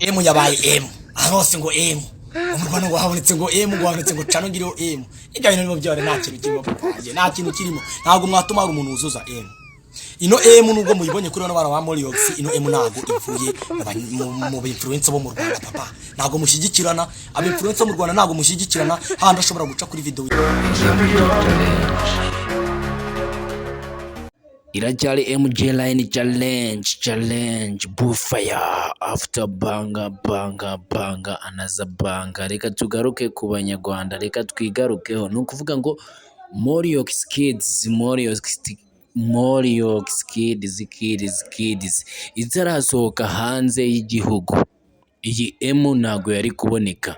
emu yabaye emu hose ngo emu umurwano ngo habonetse ngo emu ngo habonetse ngo cano ngiriho emu ibyo bintu nibo byore nta kintu kirimo papaje nta kintu kirimo ntabwo mwatuma ari umuntu uzuza emu ino emu nubwo muyibonye kuri bano bana ba Moriox ino emu ntabwo ivuye mu influencer bo mu Rwanda papa ntabwo mushyigikirana aba influencer mu Rwanda ntabwo mushyigikirana handi ashobora guca kuri video iracyari MJ Line challenge Buffire after banga anaza banga. Reka tugaruke ku banyarwanda, reka twigarukeho. Ni ukuvuga ngo Moriox Kids itarasohoka hanze y'igihugu, iyi emu ntago yari kuboneka.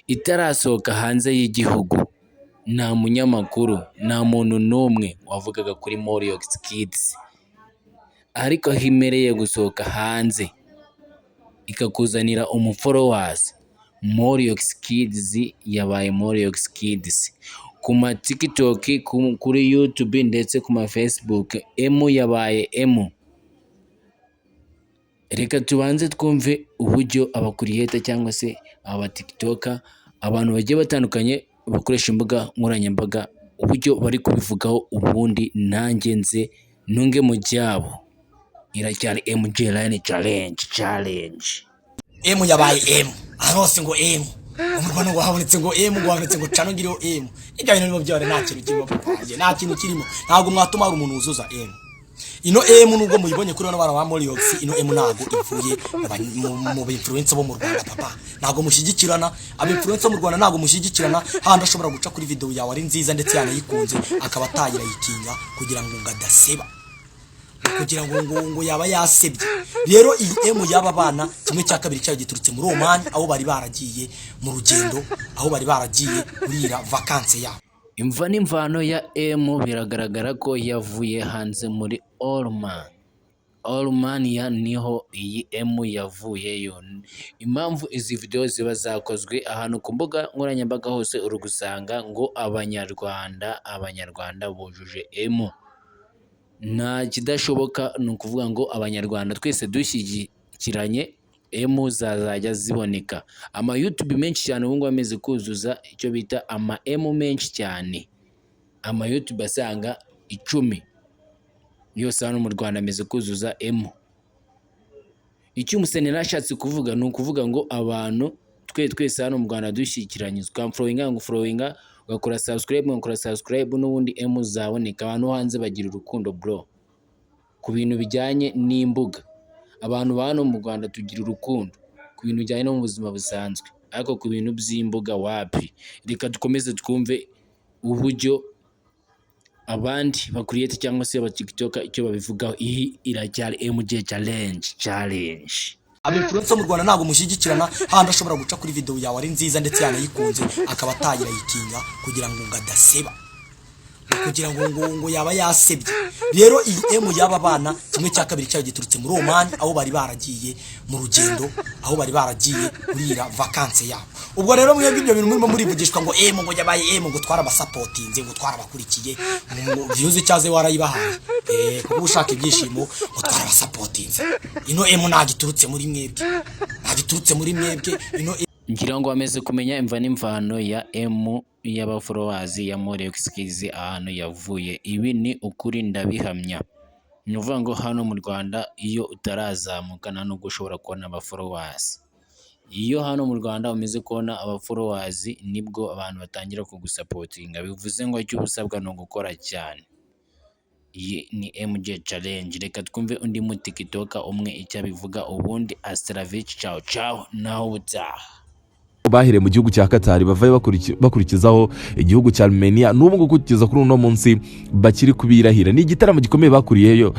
Itarasohoka hanze y'igihugu, nta munyamakuru, nta muntu n'umwe wavugaga kuri Moriox Kids, ariko himereye gusohoka hanze ikakuzanira umufollowers. Moriox Kids yabaye Moriox Kids ku ma TikTok, kuri YouTube ndetse ku ma Facebook. Emu yabaye emu. Reka tubanze twumve uburyo abakuriyeta cyangwa se aba TikToker, abantu bagiye batandukanye bakoresha imbuga nkoranyambaga, uburyo bari kubivugaho, ubundi nanjye nze nunge mu byabo. Iracyari MJ Line challenge. emu yabaye emu hose ngo emu umurwano ngo habonetse ngo emu ngo habonetse ngo cano ngiriho emu ibyo bintu nibo byore nta kintu kirimo papaje nta kintu kirimo ntabwo mwatuma ari umuntu uzuza emu ino emu nubwo muyibonye kuri bano bana ba Moriox ino emu ntabwo ivuye mu influencer bo mu Rwanda papa ntabwo mushyigikirana aba influencer mu Rwanda ntabwo mushyigikirana handi ashobora guca kuri video yawe ari nziza ndetse yanayikunze akaba atayirayikinga kugira ngo ngadaseba, kugira ngo yaba yasebye. Rero iyi emu yaba bana kimwe cya kabiri cyayo giturutse muri Oman, aho bari baragiye mu rugendo, aho bari baragiye kurira vacances yabo. Imva n'imvano ya emu biragaragara ko yavuye hanze muri Allman niho iyi emu yavuyeyo. Impamvu izi video ziba zakozwe ahantu ku mbuga nkoranyambaga hose uri gusanga ngo abanyarwanda bujuje emu. Nta kidashoboka, ni ukuvuga ngo abanyarwanda twese dushyigikiranye emu zazajya ziboneka. Ama YouTube menshi cyane ubu ngubu ameze kuzuza icyo bita ama emu menshi cyane, ama YouTube asanga 10 yose hano mu Rwanda ameze kuzuza emu. Icyo umusenera ashatse kuvuga ni ukuvuga ngo abantu twese hano mu Rwanda dushyigikiranye, followinga ugakora subscribe n'ubundi emu zaboneka. Abantu hanze bagira urukundo bro ku bintu bijyanye n'imbuga. Abantu ba hano mu Rwanda tugira urukundo ku bintu bijyanye no mu buzima busanzwe, ariko ku bintu by'imbuga wapi. Reka dukomeze twumve uburyo abandi bakuriyete cyangwa se aba TikToker icyo babivugaho. Iyi iracyari MJ challenge. Aba influencer mu Rwanda ntabwo mushyigikirana handi ashobora guca kuri video yawe ari nziza ndetse yanayikunze akaba atayirayikinga kugira ngo ngadaseba, kugira ngo yaba yasebye. Rero iyi emu yaba bana kimwe cya kabiri cyayo giturutse muri Oman, aho bari baragiye mu rugendo, aho bari baragiye kurira vacances yabo. Ubwo rero mwebwe ibyo bintu murimo murivugishwa ngo emu ngo yabaye emu ngo twarabasapotinze ngo twarabakurikiye views cyaze warayibahaye kuko ushaka ibyishimo ngo twarabasapotinze. Ino emu nagiturutse muri mwebwe ino ngira ngo ameze kumenya imva n'imvano ya emu y'abafollowers ya Moriox Kids ahantu yavuye. Ibi ni ukuri ndabihamya. Ni ukuvuga ngo hano mu Rwanda iyo utarazamuka nta nubwo ushobora kubona abafollowers. Iyo hano mu Rwanda umeze kubona abafollowers nibwo abantu batangira kugusapotinga. Bivuze ngo icyo usabwa ni ugukora cyane. Iyi ni MJ challenge. Reka twumve undi mu TikToker umwe icyo abivuga, ubundi Astravich ciao naho ubutaha. Bahereye mu gihugu cya Qatar bavaye bakurikizaho igihugu cya Armenia, n'ubu ngo kugeza kuri uno munsi bakiri kubirahira. Ni igitaramo gikomeye bakoreyeyo.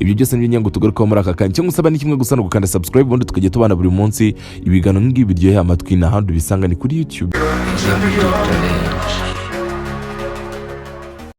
Ibyo byose n'ibyo ngo tugarukaho muri aka kanya. Cyo ngusaba ni kimwe gusa no gukanda subscribe, ubundi tukajya tubana buri munsi ibigano nk'ibi biryoheye amatwi n'ahandi bisanga ni kuri YouTube.